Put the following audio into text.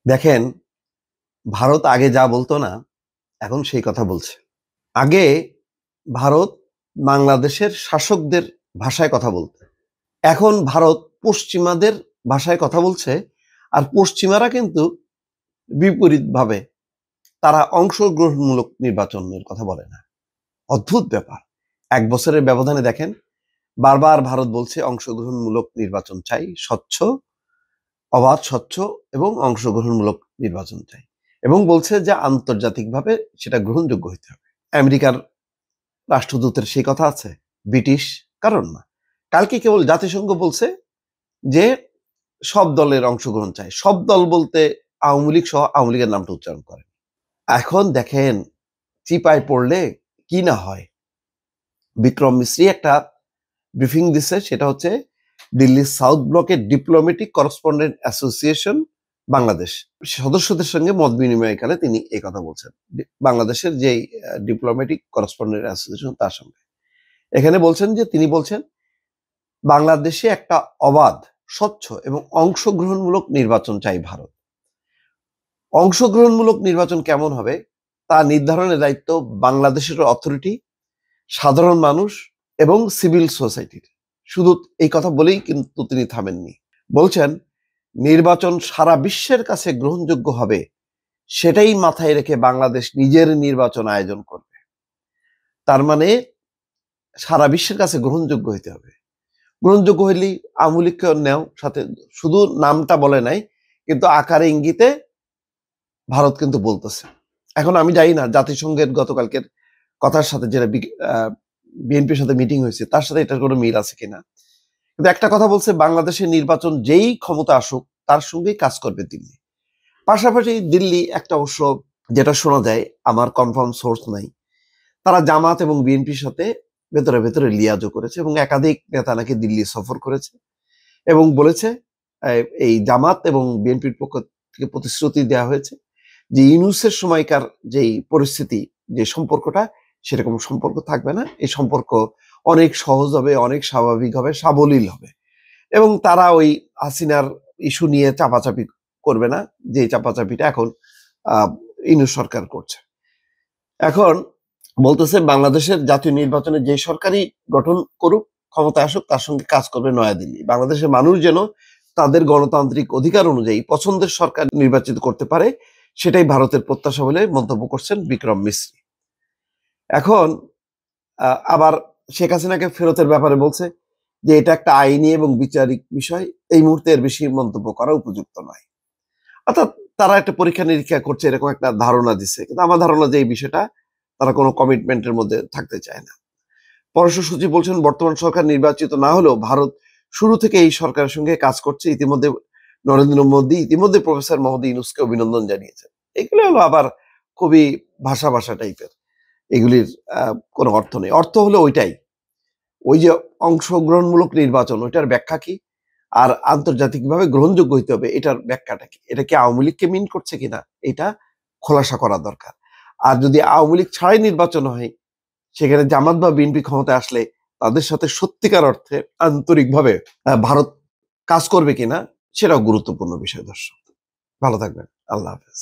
দেখেন, ভারত আগে যা বলতো না, এখন সেই কথা বলছে। আগে ভারত বাংলাদেশের শাসকদের ভাষায় কথা বলতো। এখন ভারত পশ্চিমাদের ভাষায় কথা বলছে। আর পশ্চিমারা কিন্তু বিপরীতভাবে তারা অংশগ্রহণমূলক নির্বাচনের কথা বলে না। অদ্ভুত ব্যাপার। 1 বছরের ব্যবধানে দেখেন, বারবার ভারত বলছে অংশগ্রহণমূলক নির্বাচন চাই, স্বচ্ছ, অবাধ, স্বচ্ছ এবং অংশগ্রহণমূলক নির্বাচন চাই, এবং বলছে যে আন্তর্জাতিকভাবে সেটা গ্রহণযোগ্য হইতে হবে। আমেরিকার রাষ্ট্রদূতের সেই কথা আছে? ব্রিটিশ কারণ না। কালকে কেবল জাতিসংঘ বলছে যে সব দলের অংশগ্রহণ চাই। সব দল বলতে আওয়ামী লীগ সহ আওয়ামী লীগের নামটা উচ্চারণ করে। এখন দেখেন চিপায় পড়লে কি না হয়। বিক্রম মিশ্রি একটা ব্রিফিং দিচ্ছে, সেটা হচ্ছে দিল্লির সাউথ ব্লকের ডিপ্লোম্যাটিক করেসপন্ডেন্ট অ্যাসোসিয়েশন বাংলাদেশ সদস্যদের সঙ্গে মত বিনিময়কালে তিনি এই কথা বলছেন। বাংলাদেশের যে ডিপ্লোম্যাটিক করেসপন্ডেন্ট অ্যাসোসিয়েশন তার সঙ্গে এখানে বলছেন যে তিনি বলছেন বাংলাদেশে একটা অবাধ, স্বচ্ছ এবং অংশগ্রহণমূলক নির্বাচন চাই ভারত। অংশগ্রহণমূলক নির্বাচন কেমন হবে তা নির্ধারণের দায়িত্ব বাংলাদেশের অথরিটি, সাধারণ মানুষ এবং সিভিল সোসাইটির। শুধু এই কথা বলেই কিন্তু তিনি থামেননি। বলছেন নির্বাচন সারা বিশ্বের কাছে গ্রহণযোগ্য হবে, সেটাই মাথায় রেখে বাংলাদেশ নিজের নির্বাচন আয়োজন করবে। তার মানে সারা বিশ্বের কাছে গ্রহণযোগ্য হইতে হবে। গ্রহণযোগ্য হইলেই আওয়ামী লীগকে নেও সাথে, শুধু নামটা বলে নাই, কিন্তু আকারে ইঙ্গিতে ভারত কিন্তু বলতেছে। এখন আমি জানি না জাতিসংঘের গতকালকের কথার সাথে যেটা বিএনপির সাথে মিটিং হয়েছে তার সাথে এটার কোনো মিল আছে কিনা, কিন্তু একটা কথা বলছে, বাংলাদেশের নির্বাচন যেই ক্ষমতা আসুক তার সঙ্গেই কাজ করবে দিল্লি। পাশাপাশি দিল্লি একটা অবশ্য যেটা শোনা যায়, আমার কনফার্ম সোর্স নাই, তারা জামাত এবং বিএনপির সাথে ভেতরে ভেতরে লিয়াজও করেছে এবং একাধিক নেতা নাকি দিল্লি সফর করেছে এবং বলেছে এই জামাত এবং বিএনপির পক্ষ থেকে প্রতিশ্রুতি দেওয়া হয়েছে যে ইউনূসের সময়কার যেই পরিস্থিতি, যে সম্পর্কটা, সেরকম সম্পর্ক থাকবে না। এই সম্পর্ক অনেক সহজ হবে, অনেক স্বাভাবিক হবে, সাবলীল হবে, এবং তারা ওই হাসিনার ইস্যু নিয়ে চাপাচাপি করবে না, যে চাপাচাপিটা এখন ইউনূস সরকার করছে। এখন বলতেছে বাংলাদেশের জাতীয় নির্বাচনে যে সরকারই গঠন করুক, ক্ষমতা আসুক, তার সঙ্গে কাজ করবে নয়াদিল্লি। বাংলাদেশের মানুষ যেন তাদের গণতান্ত্রিক অধিকার অনুযায়ী পছন্দের সরকার নির্বাচিত করতে পারে, সেটাই ভারতের প্রত্যাশা বলে মন্তব্য করছেন বিক্রম মিশ্রি। এখন আবার শেখ হাসিনাকে ফেরতের ব্যাপারে বলছে যে এটা একটা আইনি এবং বিচারিক বিষয়, এই মুহূর্তে এর বেশি মন্তব্য করা উপযুক্ত নয়। অর্থাৎ তারা একটা পরীক্ষা নিরীক্ষা করছে, এরকম একটা ধারণা দিচ্ছে। কিন্তু আমার ধারণা যে এই বিষয়টা তারা কোনো কমিটমেন্টের মধ্যে থাকতে চায় না। পররাষ্ট্র সচিব বলছেন বর্তমান সরকার নির্বাচিত না হলেও ভারত শুরু থেকে এই সরকারের সঙ্গে কাজ করছে। ইতিমধ্যে নরেন্দ্র মোদী ইতিমধ্যে প্রফেসর মোহাম্মদ ইউনূসকে অভিনন্দন জানিয়েছেন। এগুলো হলো আবার খুবই ভাষা ভাষা টাইপের, এগুলির কোনো অর্থ নেই। অর্থ হলো ওইটাই, ওই যে অংশগ্রহণমূলক নির্বাচন, ওইটার ব্যাখ্যা কি, আর আন্তর্জাতিকভাবে গ্রহণযোগ্য হইতে হবে, এটার ব্যাখ্যাটা কি, এটা কি আওয়ামী লীগকে মিন করছে কিনা, এটা খোলাসা করা দরকার। আর যদি আওয়ামী লীগ ছাড়াই নির্বাচন হয়, সেখানে জামাত বা বিএনপি ক্ষমতায় আসলে তাদের সাথে সত্যিকার অর্থে আন্তরিকভাবে ভারত কাজ করবে কিনা, সেটাও গুরুত্বপূর্ণ বিষয়। দর্শক ভালো থাকবেন, আল্লাহ হাফেজ।